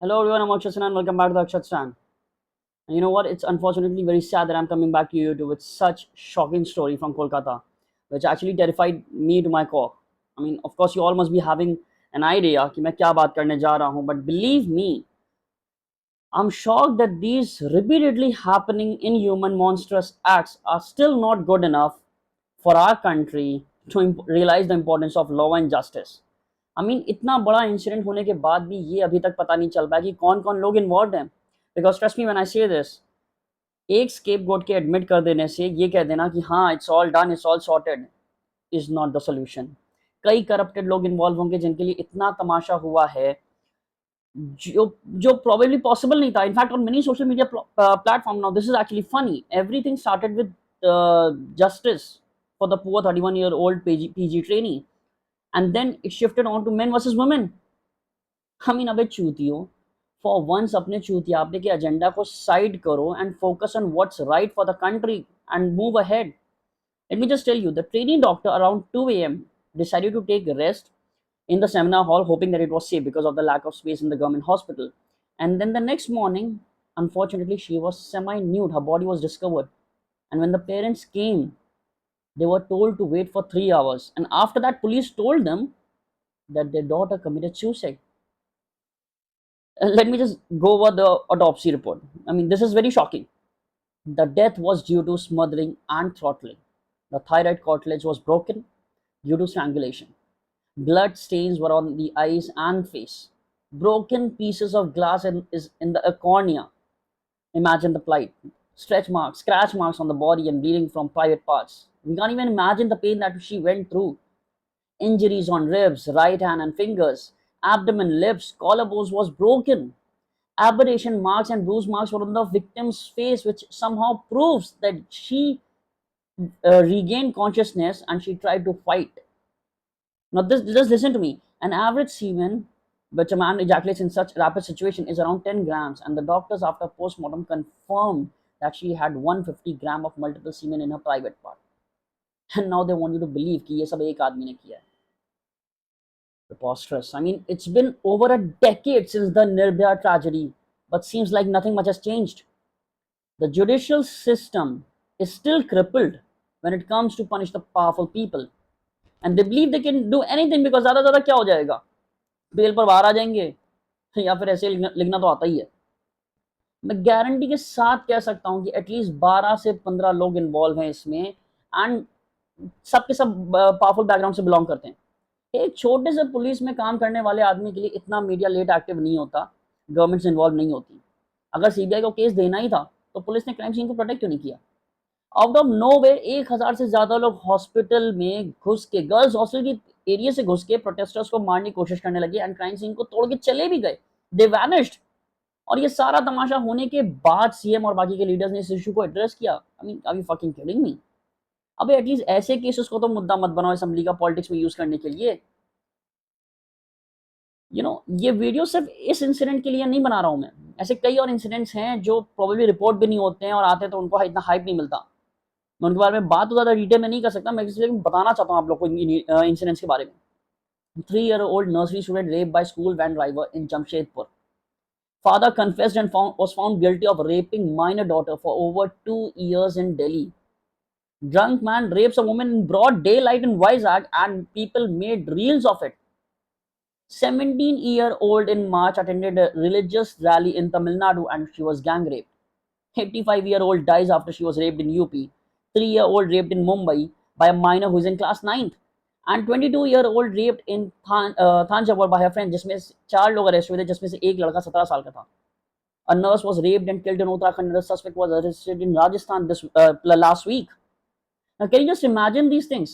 Hello everyone, I'm Akshat Sanan. Welcome back to the Akshat Stan. And you know what? It's unfortunately very sad that I'm coming back to you with such shocking story from Kolkata, which actually terrified me to my core. I mean, of course, you all must be having an idea कि मैं क्या बात करने जा रहा हूँ, but believe me, I'm shocked that these repeatedly happening inhuman monstrous acts are still not good enough for our country to realize the importance of law and justice. I mean इतना बड़ा इंसिडेंट होने के बाद भी ये अभी तक पता नहीं चल पाया कि कौन कौन लोग इन्वॉल्व हैं because trust me when I से दिस एक स्केपगोट के एडमिट कर देने से ये कह देना कि हाँ it's all done it's all sorted is not the solution कई करप्टेड लोग इन्वॉल्व होंगे जिनके लिए इतना तमाशा हुआ है जो जो प्रोबेबली पॉसिबल नहीं था in fact on many social media platform now this is actually funny everything started with justice for the poor 31-year-old PG trainee and then it shifted on to men versus women. I mean, अबे चूतियो for once अपने चूतियापे के agenda को side करो and focus on what's right for the country and move ahead. Let me just tell you, the trainee doctor around 2 a.m. decided to take a rest in the seminar hall, hoping that it was safe because of the lack of space in the government hospital. And then the next morning, unfortunately, she was semi nude. Her body was discovered. And when the parents came, they were told to wait for 3 hours. And after that, police told them that their daughter committed suicide. Let me just go over the autopsy report. I mean, this is very shocking. The death was due to smothering and throttling. The thyroid cartilage was broken due to strangulation. Blood stains were on the eyes and face. Broken pieces of glass is in the cornea. Imagine the plight. Stretch marks, scratch marks on the body and bleeding from private parts. We can't even imagine the pain that she went through. Injuries on ribs, right hand and fingers, abdomen, lips, collarbones was broken. Aberration marks and bruise marks were on the victim's face, which somehow proves that she regained consciousness and she tried to fight. Now, this just listen to me. An average semen, which a man ejaculates in such rapid situation, is around 10 grams, and the doctors after postmortem confirmed that she had 150 gram of multiple semen in her private part. And now they want you to believe कि ये सब एक आदमी ने किया है. Preposterous. I mean, it's been over a decade since the Nirbhaya tragedy, but seems like nothing much has changed. The judicial system is still crippled when it comes to punish the powerful people. And they believe they can do anything because ज़्यादा क्या हो जाएगा, bell पर बाहर आ जाएंगे या फिर ऐसे लिखना तो आता ही है. मैं गारंटी के साथ कह सकता हूँ कि एटलीस्ट 12 से 15 लोग इन्वॉल्व हैं इसमें एंड सबके सब पावरफुल बैकग्राउंड से बिलोंग करते हैं. एक छोटे से पुलिस में काम करने वाले आदमी के लिए इतना मीडिया लेट एक्टिव नहीं होता, गवर्नमेंट इन्वॉल्व नहीं होती. अगर सीबीआई को केस देना ही था तो पुलिस ने क्राइम सीन को प्रोटेक्ट क्यों नहीं किया. आउट ऑफ नो वे 1000 से ज्यादा लोग हॉस्पिटल में घुस के, गर्ल्स हॉस्टल की एरिया से घुस के प्रोटेस्टर्स को मारने की कोशिश करने लगे एंड क्राइम सीन को तोड़ के चले भी गए. दे वैनिश्ड. और ये सारा तमाशा होने के बाद सीएम और बाकी के लीडर्स ने इस इशू को एड्रेस किया. I mean, are you fucking kidding me? अबे एटलीस्ट ऐसे केसेस को तो मुद्दा मत बनाओ असेंबली का पॉलिटिक्स में यूज करने के लिए. ये वीडियो सिर्फ इस इंसिडेंट के लिए नहीं बना रहा हूँ मैं. ऐसे कई और इंसिडेंट्स हैं जो प्रोबेबली रिपोर्ट भी नहीं होते हैं और आते हैं तो उनको इतना हाइप नहीं मिलता. मैं उनके बारे में बात तो ज़्यादा डिटेल में नहीं कर सकता, मैं इसलिए बताना चाहता हूँ आप लोग को इंसिडेंट्स के बारे में. 3-year-old nursery student raped by school van driver in Jamshedpur. Father confessed and was found guilty of raping minor daughter for over 2 years in Delhi. Drunk man rapes a woman in broad daylight in Vizag and people made reels of it. 17-year-old in March attended a religious rally in Tamil Nadu and she was gang raped. 85-year-old dies after she was raped in UP. 3-year-old raped in Mumbai by a minor who is in class 9th. And 22-year-old raped in Thanjavur by her friend, जिसमें 4 लोग arrest हुए थे, जिसमें से एक लड़का 17 साल का था. A nurse was raped and killed in Uttarakhand and the suspect was arrested in Rajasthan this last week. Now, can you just imagine these things?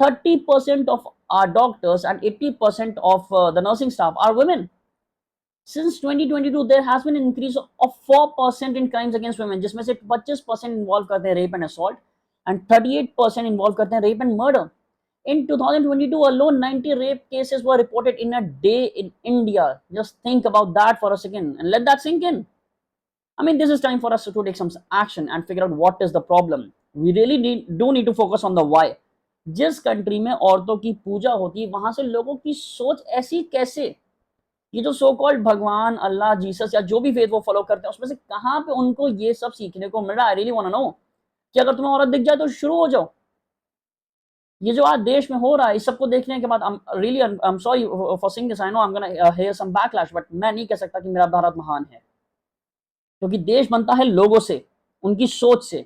30% of our doctors and 80% of the nursing staff are women. Since 2022, there has been an increase of 4% in crimes against women, जिसमें से 25% involve करते हैं rape and assault and 38% involve करते हैं rape and murder. In 2022 alone, 90 rape cases were reported in a day in India. Just think about that for a second and let that sink in. I mean, this is time for us to take some action and figure out what is the problem. We really do need to focus on the why. जिस country में औरतों की पूजा होती है वहां से लोगों की सोच ऐसी कैसे. ये जो सो कॉल्ड भगवान, अल्लाह, जीसस या जो भी फेथ वो फॉलो करते हैं, उसमें से कहाँ पे उनको ये सब सीखने को मिल रहा है? I really want to know कि अगर तुम्हें औरत दिख जाए तो शुरू हो जाओ। ये जो आज देश में हो रहा है, इस सबको देखने के बाद I am sorry for saying this, I know I am gonna hear some backlash, but मैं नहीं कह सकता कि मेरा भारत महान है, क्योंकि देश बनता है लोगों से, उनकी सोच से।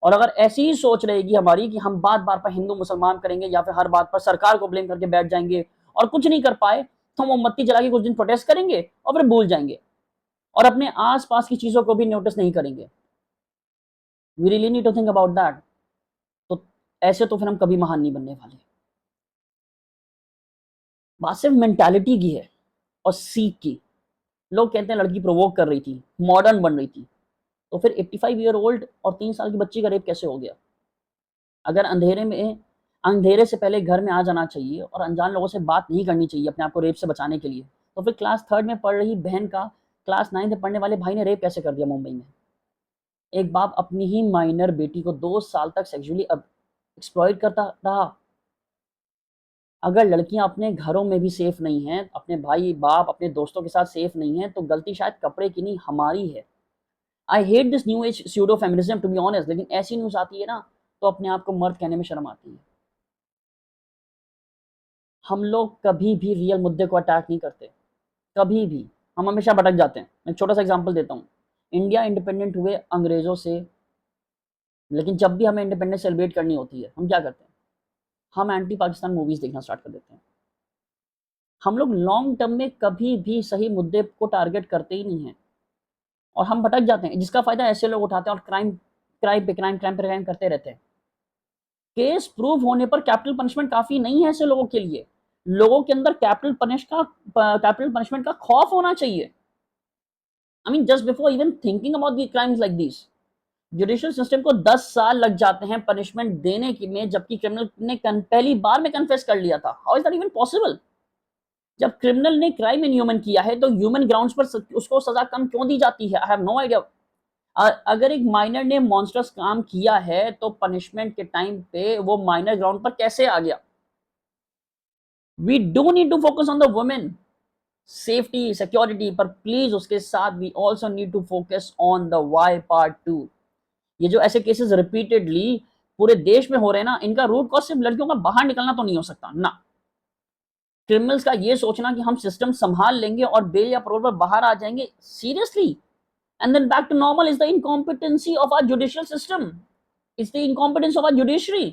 और अगर ऐसी ही सोच रहेगी हमारी कि हम बात बात पर हिंदू मुसलमान करेंगे या फिर हर बात पर सरकार को ब्लेम करके बैठ जाएंगे और कुछ नहीं कर पाए, तो हम मोमबत्ती जला के कुछ दिन प्रोटेस्ट करेंगे और फिर भूल जाएंगे और अपने आसपास की चीजों को भी नोटिस नहीं करेंगे। We really need to think about that. तो ऐसे तो फिर हम कभी महान नहीं बनने वाले। बात सिर्फ मेंटालिटी की है और सीख की। लोग कहते हैं लड़की प्रोवोक कर रही थी, मॉडर्न बन रही थी, तो फिर 85 ईयर ओल्ड और 3 साल की बच्ची का रेप कैसे हो गया? अगर अंधेरे से पहले घर में आ जाना चाहिए और अनजान लोगों से बात नहीं करनी चाहिए अपने आप को रेप से बचाने के लिए, तो फिर क्लास थर्ड में पढ़ रही बहन का क्लास 9 में पढ़ने वाले भाई ने रेप कैसे कर दिया मुंबई में? एक बाप अपनी ही माइनर बेटी को 2 साल तक सेक्सुअली एक्सप्लॉइट करता रहा। अगर लड़कियां अपने घरों में भी सेफ नहीं हैं, अपने भाई बाप अपने दोस्तों के साथ सेफ नहीं है, तो गलती शायद कपड़े की नहीं हमारी है। I hate this new age pseudo feminism to be honest, लेकिन ऐसी न्यूज आती है ना, तो अपने आप को मर्द कहने में शर्म आती है। हम लोग कभी भी रियल मुद्दे को अटैक नहीं करते, कभी भी। हम हमेशा भटक जाते हैं। मैं छोटा सा एग्जांपल देता हूँ। इंडिया इंडिपेंडेंट हुए अंग्रेजों से, लेकिन जब भी हमें इंडिपेंडेंस सेलिब्रेट करनी होती है, हम क्या करते हैं? हम एंटी पाकिस्तान मूवीज देखना स्टार्ट कर देते हैं। हम लोग लॉन्ग टर्म में कभी भी सही मुद्दे को टारगेट करते ही नहीं है और हम भटक जाते हैं, जिसका फायदा ऐसे लोग उठाते हैं और क्राइम पे क्राइम करते रहते हैं। केस प्रूव होने पर कैपिटल पनिशमेंट काफी नहीं है ऐसे लोगों के लिए। लोगों के अंदर कैपिटल पनिशमेंट का खौफ होना चाहिए। I mean just before even thinking about the crimes like this, judicial system को 10 साल लग जाते हैं पनिशमेंट देने की में, जबकि क्रिमिनल ने पहली बार में कन्फेस कर लिया था। How is that even possible? जब क्रिमिनल ने क्राइम इनह्यूमन किया है तो ह्यूमन ग्राउंड्स पर उसको सजा कम क्यों दी जाती है? I have no idea. अगर एक माइनर ने मॉन्स्टर्स काम किया है तो पनिशमेंट के टाइम पे वो माइनर ग्राउंड पर कैसे आ गया? We do need to focus on the women safety security, पर प्लीज उसके साथ we also need to focus on the why part too. ये जो ऐसे केसेस रिपीटेडली पूरे देश में हो रहे हैं ना, इनका रूट कॉज सिर्फ लड़कियों का बाहर निकलना तो नहीं हो सकता ना। क्रिमिनल्स का ये सोचना कि हम सिस्टम संभाल लेंगे और बेल या पैरोल पर बाहर आ जाएंगे, seriously? And then back to normal is the incompetency of our judicial system, it's the incompetence of our judiciary.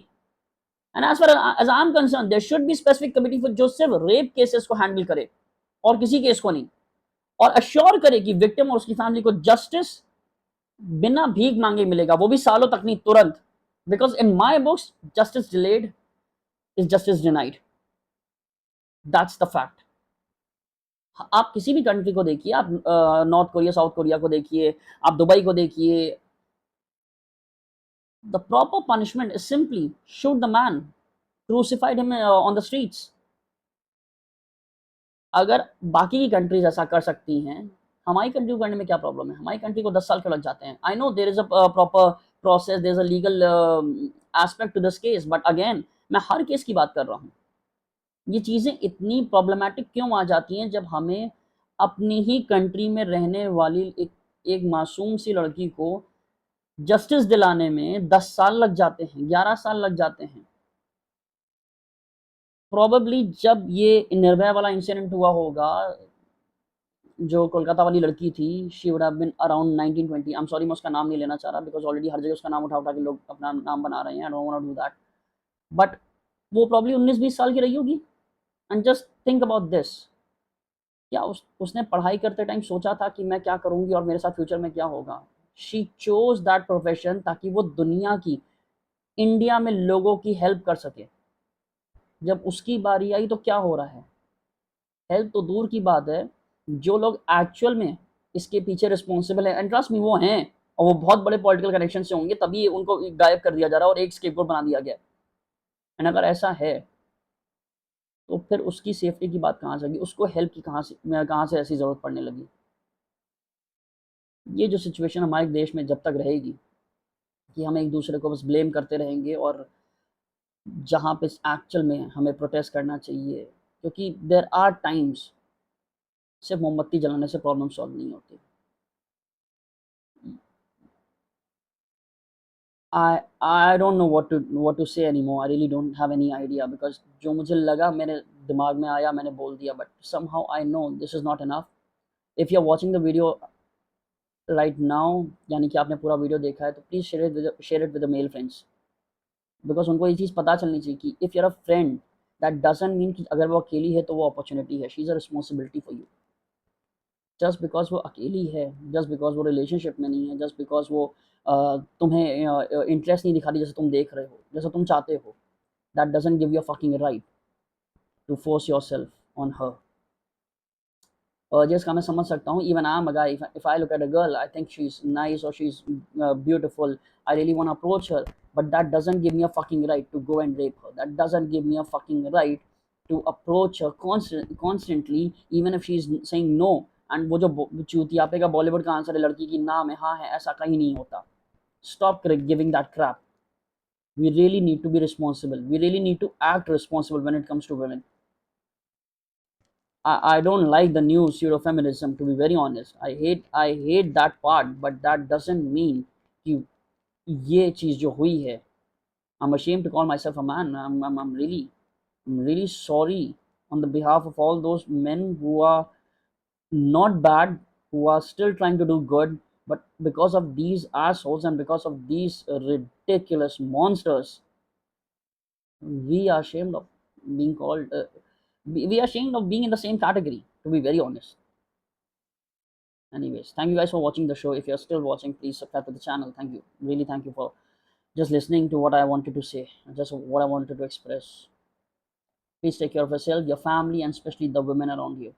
And as far as I am concerned, there should be specific committee for जो सिर्फ rape cases को handle करे और किसी case को नहीं, और assure करे कि विक्टिम और उसकी फैमिली को जस्टिस बिना भीख मांगे मिलेगा, वो भी सालों तक नहीं, तुरंत। Because in my books justice delayed is justice denied, that's the fact. आप किसी भी कंट्री को देखिए, आप नॉर्थ कोरिया साउथ कोरिया को देखिए, आप दुबई को देखिए, the proper punishment is simply shoot the man, crucified him on the streets. अगर बाकी की कंट्रीज ऐसा कर सकती हैं, हमारी कंट्री को करने में क्या प्रॉब्लम है? हमारी कंट्री को 10 साल क्यों लग जाते हैं? I know there is a proper process, there is a legal aspect to this case, but again मैं हर केस की बात कर रहा हूँ। ये चीजें इतनी प्रॉब्लमेटिक क्यों आ जाती हैं जब हमें अपनी ही कंट्री में रहने वाली एक मासूम सी लड़की को जस्टिस दिलाने में 10 साल लग जाते हैं, 11 साल लग जाते हैं। प्रोबेबली जब ये निर्भया वाला इंसिडेंट हुआ होगा, जो कोलकाता वाली लड़की थी, she would have been around 1920। I am sorry, मैं उसका नाम नहीं लेना चाह रहा, बिकॉज ऑलरेडी हर जगह उसका नाम उठा उठा के लोग अपना नाम बना रहे हैं। I don't want to do that, but वो प्रॉब्ली 19-20 साल की रही होगी। And just think about this, क्या उसने पढ़ाई करते टाइम सोचा था कि मैं क्या करूंगी और मेरे साथ फ्यूचर में क्या होगा? शी चोज दैट प्रोफेशन ताकि वो दुनिया की, इंडिया में लोगों की हेल्प कर सके। जब उसकी बारी आई तो क्या हो रहा है? हेल्प तो दूर की बात है, जो लोग एक्चुअल में इसके पीछे रिस्पॉन्सिबल है, एंड ट्रस्ट मी वो हैं, और वो बहुत बड़े पॉलिटिकल कनेक्शन से होंगे, तभी उनको गायब कर दिया जा रहा है और एक स्केपगोट बना दिया गया। एंड अगर ऐसा है तो फिर उसकी सेफ्टी की बात कहाँ से होगी? उसको हेल्प की कहाँ से ऐसी ज़रूरत पड़ने लगी? ये जो सिचुएशन हमारे देश में जब तक रहेगी कि हम एक दूसरे को बस ब्लेम करते रहेंगे, और जहाँ पे एक्चुअल में हमें प्रोटेस्ट करना चाहिए, क्योंकि देयर आर टाइम्स सिर्फ मोमबत्ती जलाने से प्रॉब्लम सॉल्व नहीं होती। I don't know what to say anymore. I really don't have any idea because जो मुझे लगा मेरे दिमाग में आया मैंने बोल दिया, but somehow I know this is not enough. If you're watching the video right now, यानी कि आपने पूरा वीडियो देखा है, तो please share it with male friends, because उनको ये चीज़ पता चलनी चाहिए कि if you're a friend, that doesn't mean कि अगर वो अकेली है तो वो अपॉर्चुनिटी है, she is a responsibility for you. Just because वो अकेली है, जस्ट बिकॉज वो रिलेशनशिप में नहीं है, जस्ट बिकॉज वो तुम्हें इंटरेस्ट नहीं दिखाती जैसे तुम देख रहे हो, जैसे तुम चाहते हो, that doesn't give you a fucking right to force yourself on her. जिसका मैं समझ सकता हूँ, even I am a guy, if I look at a girl I think she is nice और she is beautiful, I really want to approach her, but that doesn't give me a fucking right to go and rape her. That doesn't give me a fucking right to approach her constantly, even if she's saying no. And वो जो चूतियापे का बॉलीवुड का answer है लड़की की नाम है हाँ है, ऐसा कहीं नहीं होता। Stop giving that crap. We really need to be responsible. We really need to act responsible when it comes to women. I don't like the new pseudo-feminism, to be very honest. I hate that part, but that doesn't mean कि ये चीज़ जो हुई है, I'm ashamed to call myself a man. I'm really sorry on the behalf of all those men who are not bad, who are still trying to do good, but because of these assholes and because of these ridiculous monsters, we are ashamed of being called. We are ashamed of being in the same category. To be very honest. Anyways, thank you guys for watching the show. If you're still watching, please subscribe to the channel. Thank you. Really, thank you for just listening to what I wanted to say, just what I wanted to express. Please take care of yourself, your family, and especially the women around you.